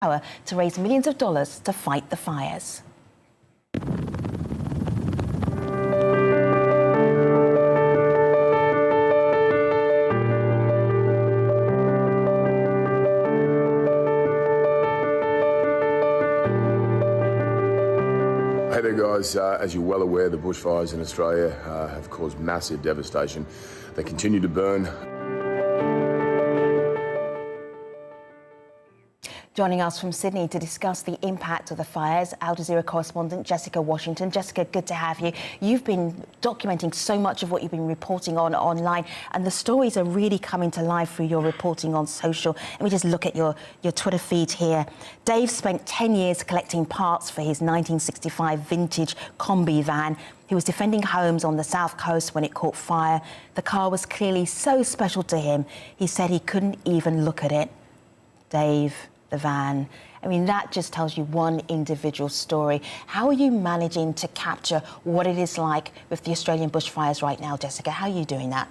to raise millions of dollars to fight the fires. Hey there guys, as you're well aware, the bushfires in Australia have caused massive devastation. They continue to burn. Joining us from Sydney to discuss the impact of the fires, Al Jazeera correspondent Jessica Washington. Jessica, good to have you. You've been documenting so much of what you've been reporting on online, and the stories are really coming to life through your reporting on social. Let me just look at your Twitter feed here. Dave spent 10 years collecting parts for his 1965 vintage combi van. He was defending homes on the south coast when it caught fire. The car was clearly so special to him, he said he couldn't even look at it. Dave, the van. I mean, that just tells you one individual story. How are you managing to capture what it is like with the Australian bushfires right now, Jessica? How are you doing that?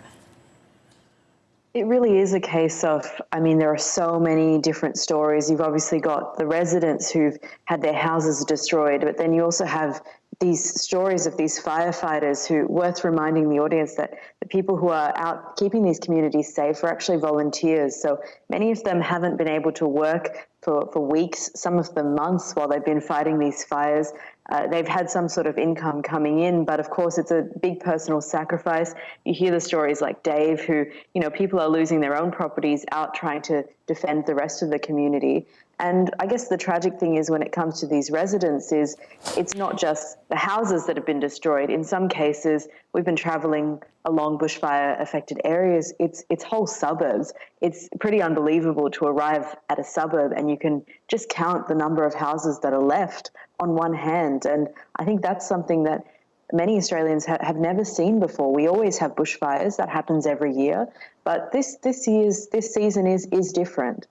It really is a case of, I mean, there are so many different stories. You've obviously got the residents who've had their houses destroyed, but then you also have these stories of these firefighters who, worth reminding the audience that the people who are out keeping these communities safe are actually volunteers. So many of them haven't been able to work for weeks, some of them months, while they've been fighting these fires. They've had some sort of income coming in, but of course it's a big personal sacrifice. You hear the stories like Dave, who, you know, people are losing their own properties out trying to defend the rest of the community. And I guess the tragic thing is when it comes to these residents is it's not just the houses that have been destroyed. In some cases, we've been travelling along bushfire affected areas. It's whole suburbs. It's pretty unbelievable to arrive at a suburb and you can just count the number of houses that are left on one hand. And I think that's something that many Australians have never seen before. We always have bushfires. That happens every year. But this season is different.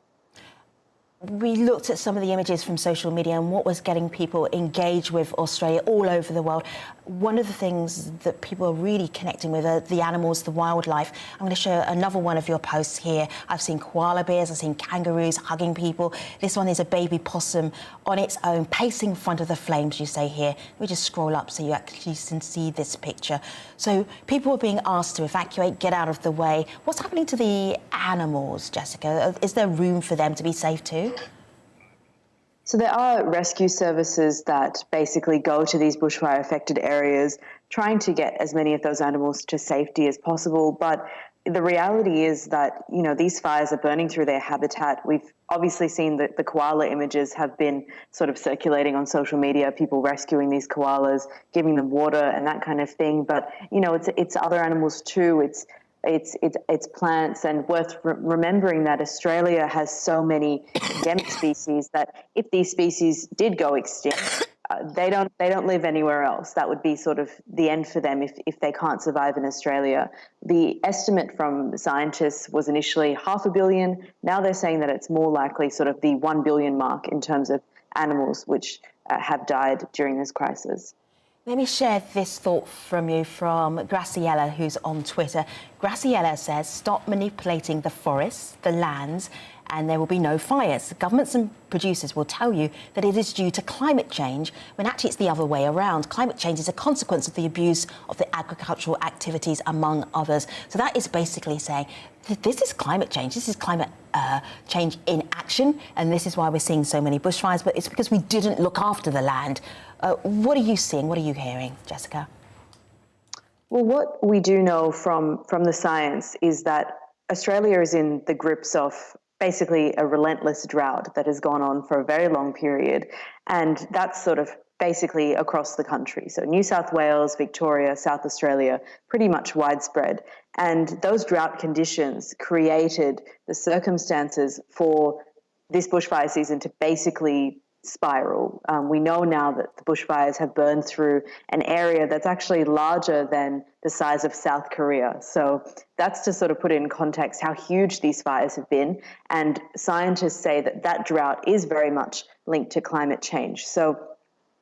We looked at some of the images from social media and what was getting people engaged with Australia all over the world. One of the things that people are really connecting with are the animals, the wildlife. I'm going to show another one of your posts here. I've seen koala bears, I've seen kangaroos hugging people. This one is a baby possum on its own, pacing in front of the flames, you say here. We just scroll up so you actually can see this picture. So people are being asked to evacuate, get out of the way. What's happening to the animals, Jessica? Is there room for them to be safe too? So there are rescue services that basically go to these bushfire affected areas, trying to get as many of those animals to safety as possible. But the reality is that, you know, these fires are burning through their habitat. We've obviously seen that the koala images have been sort of circulating on social media, people rescuing these koalas, giving them water and that kind of thing. But, you know, it's other animals too. It's plants, and worth remembering that Australia has so many endemic species that if these species did go extinct, they don't live anywhere else. That would be sort of the end for them if they can't survive in Australia. The estimate from scientists was initially 500 million. Now they're saying that it's more likely sort of the 1 billion mark in terms of animals which have died during this crisis. Let me share this thought from you from Graciela, who's on Twitter. Graciela says, stop manipulating the forests, the lands, and there will be no fires. Governments and producers will tell you that it is due to climate change, when actually it's the other way around. Climate change is a consequence of the abuse of the agricultural activities, among others. So that is basically saying that this is climate change. This is climate change in action, and this is why we're seeing so many bushfires, but it's because we didn't look after the land. What are you seeing? What are you hearing, Jessica? Well, what we do know from the science is that Australia is in the grips of basically a relentless drought that has gone on for a very long period. And that's sort of basically across the country. So New South Wales, Victoria, South Australia, pretty much widespread. And those drought conditions created the circumstances for this bushfire season to basically spiral. We know now that the bushfires have burned through an area that's actually larger than the size of South Korea. So that's to sort of put it in context how huge these fires have been. And scientists say that that drought is very much linked to climate change. So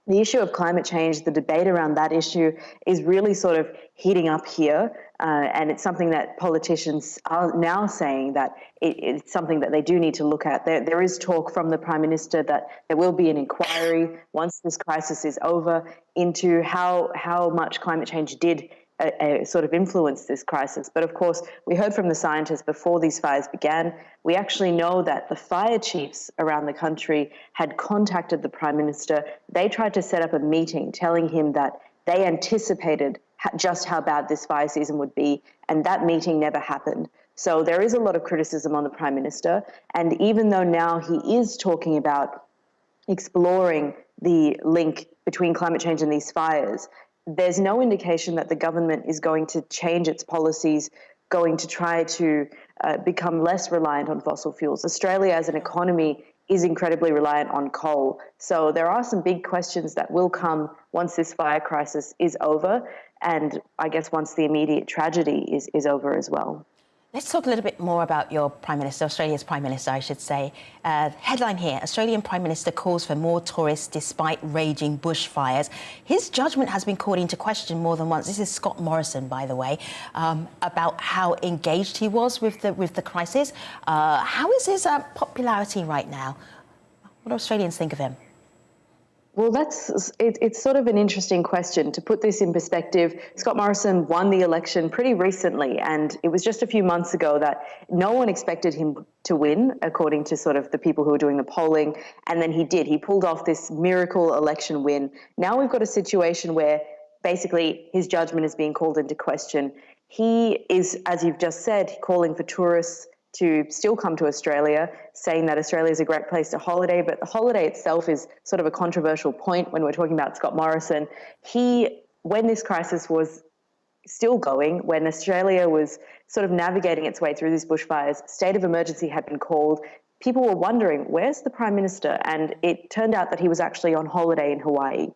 the issue of climate change, the debate around that issue is really sort of heating up here. And it's something that politicians are now saying that it's something that they do need to look at. There is talk from the Prime Minister that there will be an inquiry once this crisis is over into how much climate change did sort of influence this crisis. But of course, we heard from the scientists before these fires began. We actually know that the fire chiefs around the country had contacted the Prime Minister. They tried to set up a meeting telling him that they anticipated just how bad this fire season would be, and that meeting never happened. So there is a lot of criticism on the Prime Minister, and even though now he is talking about exploring the link between climate change and these fires, there's no indication that the government is going to change its policies, going to try to become less reliant on fossil fuels. Australia as an economy is incredibly reliant on coal. So there are some big questions that will come once this fire crisis is over, and I guess once the immediate tragedy is over as well. Let's talk a little bit more about your Prime Minister, Australia's Prime Minister, I should say. Headline here, Australian Prime Minister calls for more tourists despite raging bushfires. His judgment has been called into question more than once. This is Scott Morrison, by the way, about how engaged he was with the crisis. How is his popularity right now? What do Australians think of him? Well, it's sort of an interesting question. To put this in perspective, Scott Morrison won the election pretty recently, and it was just a few months ago that no one expected him to win, according to sort of the people who were doing the polling, and then he did. He pulled off this miracle election win. Now we've got a situation where basically his judgment is being called into question. He is, as you've just said, calling for tourists to still come to Australia, saying that Australia is a great place to holiday, but the holiday itself is sort of a controversial point when we're talking about Scott Morrison. When this crisis was still going, when Australia was sort of navigating its way through these bushfires, state of emergency had been called. People were wondering, where's the Prime Minister? And it turned out that he was actually on holiday in Hawaii.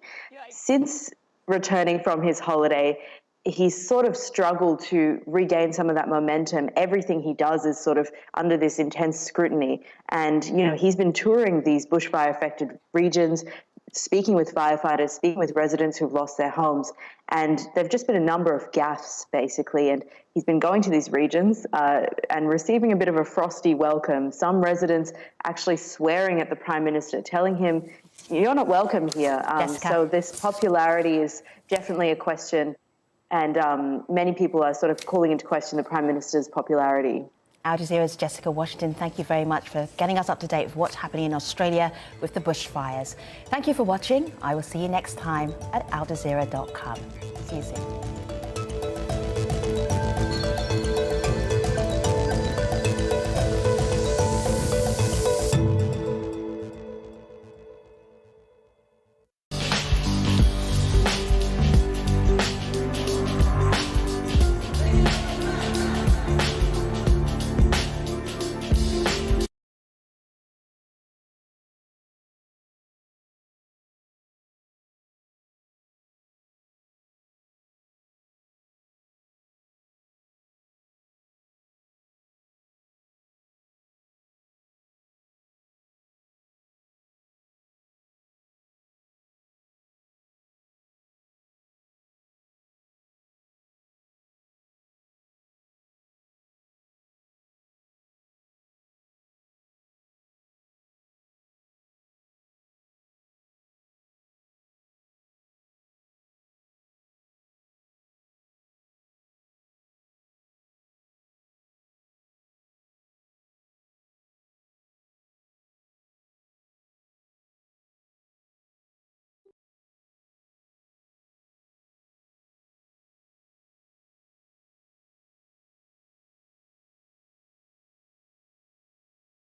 Since returning from his holiday, he's sort of struggled to regain some of that momentum. Everything he does is sort of under this intense scrutiny. And, he's been touring these bushfire-affected regions, speaking with firefighters, speaking with residents who've lost their homes. And there've just been a number of gaffes, basically. And he's been going to these regions and receiving a bit of a frosty welcome. Some residents actually swearing at the Prime Minister, telling him, you're not welcome here. So this popularity is definitely a question. And many people are sort of calling into question the Prime Minister's popularity. Al Jazeera's Jessica Washington, thank you very much for getting us up to date with what's happening in Australia with the bushfires. Thank you for watching. I will see you next time at aljazeera.com. See you soon.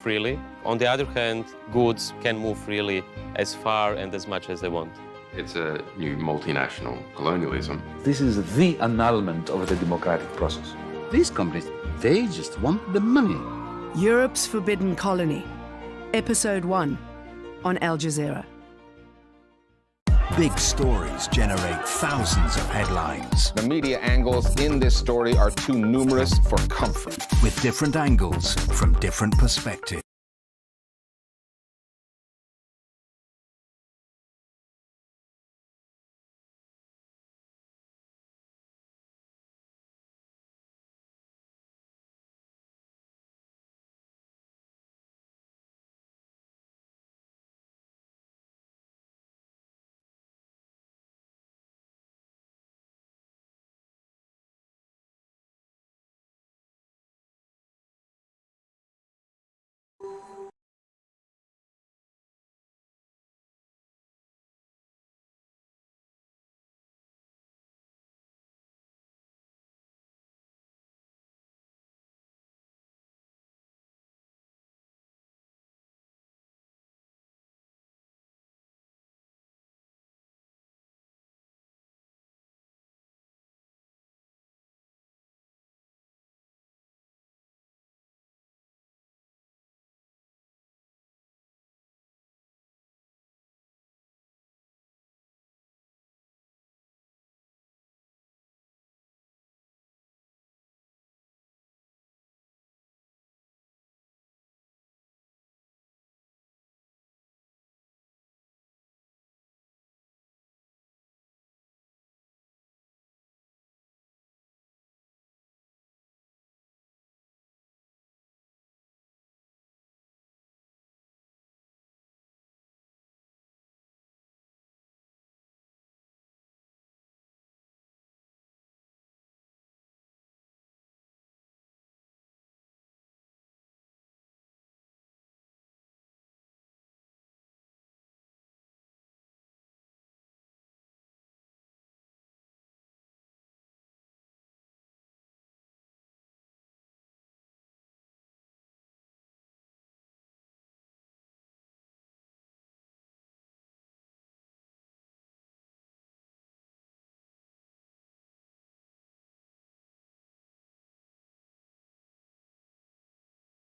Freely. On the other hand, goods can move freely as far and as much as they want. It's a new multinational colonialism. This is the annulment of the democratic process. These companies, they just want the money. Europe's Forbidden Colony, Episode 1 on Al Jazeera. Big stories generate thousands of headlines. The media angles in this story are too numerous for comfort. With different angles from different perspectives.